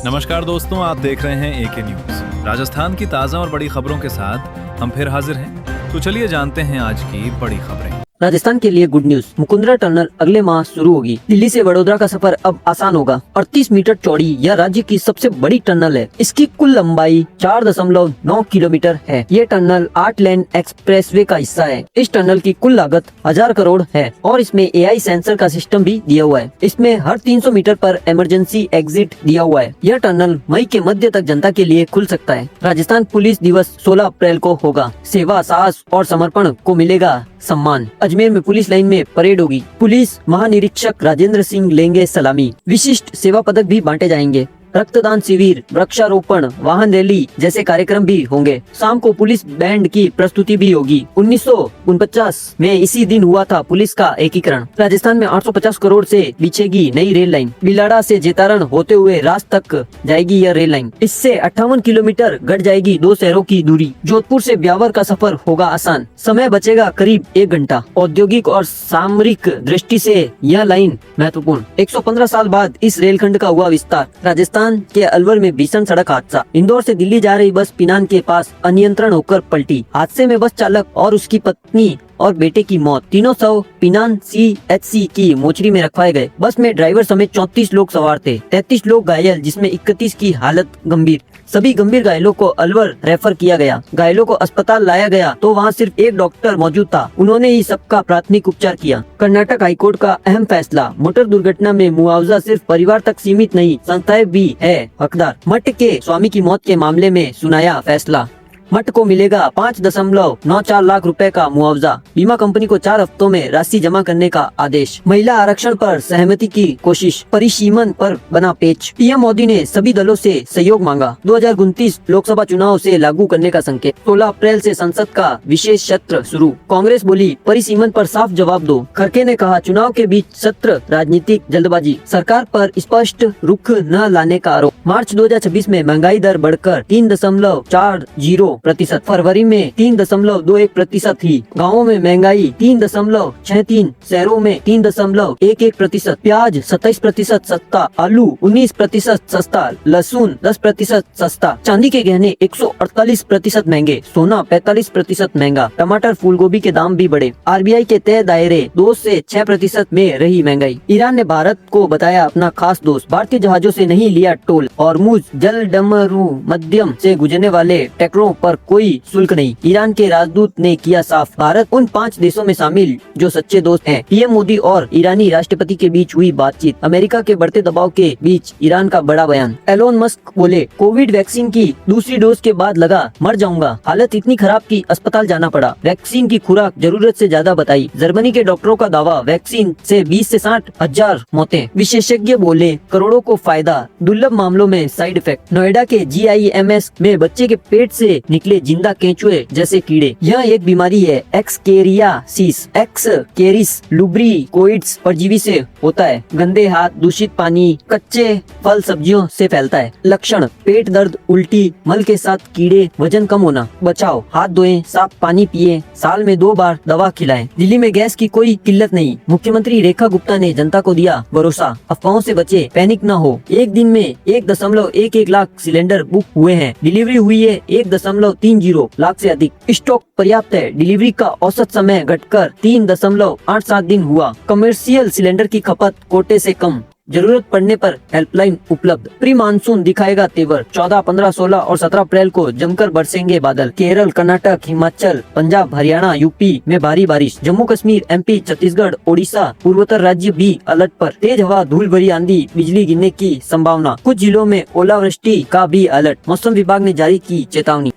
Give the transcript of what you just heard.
नमस्कार दोस्तों, आप देख रहे हैं एके न्यूज। राजस्थान की ताजा और बड़ी खबरों के साथ हम फिर हाजिर हैं। तो चलिए जानते हैं आज की बड़ी खबरें। राजस्थान के लिए गुड न्यूज, मुकुंदरा टनल अगले माह शुरू होगी। दिल्ली से वडोदरा का सफर अब आसान होगा। 38 मीटर चौड़ी यह राज्य की सबसे बड़ी टनल है। इसकी कुल लंबाई 4.9 किलोमीटर है। ये टनल 8 लेन एक्सप्रेसवे का हिस्सा है। इस टनल की कुल लागत 1000 करोड़ है और इसमें AI सेंसर का सिस्टम भी दिया हुआ है। इसमें हर 300 मीटर पर इमरजेंसी एग्जिट दिया हुआ है। यह टनल मई के मध्य तक जनता के लिए खुल सकता है। राजस्थान पुलिस दिवस 16 अप्रैल को होगा। सेवा, साहस और समर्पण को मिलेगा सम्मान। अजमेर में पुलिस लाइन में परेड होगी। पुलिस महानिरीक्षक राजेंद्र सिंह लेंगे सलामी। विशिष्ट सेवा पदक भी बांटे जाएंगे। रक्तदान शिविर, वृक्षारोपण, वाहन रैली जैसे कार्यक्रम भी होंगे। शाम को पुलिस बैंड की प्रस्तुति भी होगी। 1949 में इसी दिन हुआ था पुलिस का एकीकरण। राजस्थान में 850 करोड़ से बिछेगी नई रेल लाइन। बिलाड़ा से जेतारण होते हुए राज तक जाएगी यह रेल लाइन। इससे 58 किलोमीटर घट जाएगी 2 शहरों की दूरी। जोधपुर से ब्यावर का सफर होगा आसान। समय बचेगा करीब 1 घंटा। औद्योगिक और सामरिक दृष्टि से यह लाइन महत्वपूर्ण। 115 साल बाद इस रेलखंड का हुआ विस्तार। राजस्थान के अलवर में भीषण सड़क हादसा। इंदौर से दिल्ली जा रही बस पिनान के पास अनियंत्रण होकर पलटी। हादसे में बस चालक और उसकी पत्नी और बेटे की मौत। तीनों शव पिनान CHC की मोचरी में रखवाए गए। बस में ड्राइवर समेत 34 लोग सवार थे। 33 लोग घायल, जिसमें 31 की हालत गंभीर। सभी गंभीर घायलों को अलवर रेफर किया गया। घायलों को अस्पताल लाया गया तो वहां सिर्फ एक डॉक्टर मौजूद था। उन्होंने ही सबका प्राथमिक उपचार किया। कर्नाटक हाईकोर्ट का अहम फैसला। मोटर दुर्घटना में मुआवजा सिर्फ परिवार तक सीमित नहीं, संस्थाएं भी है हकदार। मठ के स्वामी की मौत के मामले में सुनाया फैसला। मठ को मिलेगा 5.94 लाख रुपए का मुआवजा। बीमा कंपनी को 4 हफ्तों में राशि जमा करने का आदेश। महिला आरक्षण पर सहमति की कोशिश, परिसीमन पर बना पेच। PM मोदी ने सभी दलों से सहयोग मांगा। 2029 लोकसभा चुनाव से लागू करने का संकेत। 16 अप्रैल से संसद का विशेष सत्र शुरू। कांग्रेस बोली परिसीमन पर साफ जवाब दो। खड़गे ने कहा चुनाव के बीच सत्र राजनीतिक जल्दबाजी। सरकार पर स्पष्ट रुख न लाने का आरोप। मार्च 2026 में महंगाई दर बढ़कर 3.40%। फरवरी में 3.21% थी। गाँवों में महंगाई 3.63, शहरों में 3.11%। प्याज 27% सस्ता, आलू 19% सस्ता, लहसुन 10% सस्ता। चांदी के गहने 148% महंगे, सोना 45% महंगा। टमाटर, फूल गोभी के दाम भी बढ़े। RBI के तय दायरे 2 से 6% में रही महंगाई। ईरान ने भारत को बताया अपना खास दोस्त। भारतीय जहाजों से नहीं लिया टोल। हॉर्मुज जलडमरू मध्यम से गुजरने वाले टैंकरों पर कोई शुल्क नहीं। ईरान के राजदूत ने किया साफ, भारत उन 5 देशों में शामिल जो सच्चे दोस्त हैं। PM मोदी और ईरानी राष्ट्रपति के बीच हुई बातचीत। अमेरिका के बढ़ते दबाव के बीच ईरान का बड़ा बयान। एलोन मस्क बोले कोविड वैक्सीन की दूसरी डोज के बाद लगा मर जाऊंगा। हालत इतनी खराब कि अस्पताल जाना पड़ा। वैक्सीन की खुराक जरूरत से ज्यादा बताई। जर्मनी के डॉक्टरों का दावा, वैक्सीन से 20 से 60 हजार मौतें। विशेषज्ञ बोले करोड़ों को फायदा, दुर्लभ मामलों में साइड इफेक्ट। नोएडा के GIMS में बच्चे के पेट से निकले जिंदा केंचुए जैसे कीड़े। यह एक बीमारी है, एक्सकेरियासिस। एक्सकेरिस लुब्रिकोइड्स परजीवी से होता है। गंदे हाथ, दूषित पानी, कच्चे फल सब्जियों से फैलता है। लक्षण पेट दर्द, उल्टी, मल के साथ कीड़े, वजन कम होना। बचाव हाथ धोएं, साफ पानी पिए, साल में 2 बार दवा खिलाएं। दिल्ली में गैस की कोई किल्लत नहीं। मुख्यमंत्री रेखा गुप्ता ने जनता को दिया भरोसा। अफवाहों से बचे, पैनिक न हो। एक दिन में 1.11 लाख सिलेंडर बुक हुए हैं। डिलीवरी हुई है 1.30 लाख से अधिक। स्टॉक पर्याप्त है। डिलीवरी का औसत समय घटकर 3.87 दिन हुआ। कमर्शियल सिलेंडर की खपत कोटे से कम। जरूरत पड़ने पर हेल्पलाइन उपलब्ध। प्री मानसून दिखाएगा तेवर। 14, 15, 16 और 17 अप्रैल को जमकर बरसेंगे बादल। केरल, कर्नाटक, हिमाचल, पंजाब, हरियाणा, UP में भारी बारिश। जम्मू कश्मीर, MP, छत्तीसगढ़, ओडिशा, पूर्वोत्तर राज्य भी अलर्ट पर। तेज हवा, धूल भरी आंधी, बिजली गिरने की संभावना। कुछ जिलों में ओलावृष्टि का भी अलर्ट। मौसम विभाग ने जारी की चेतावनी।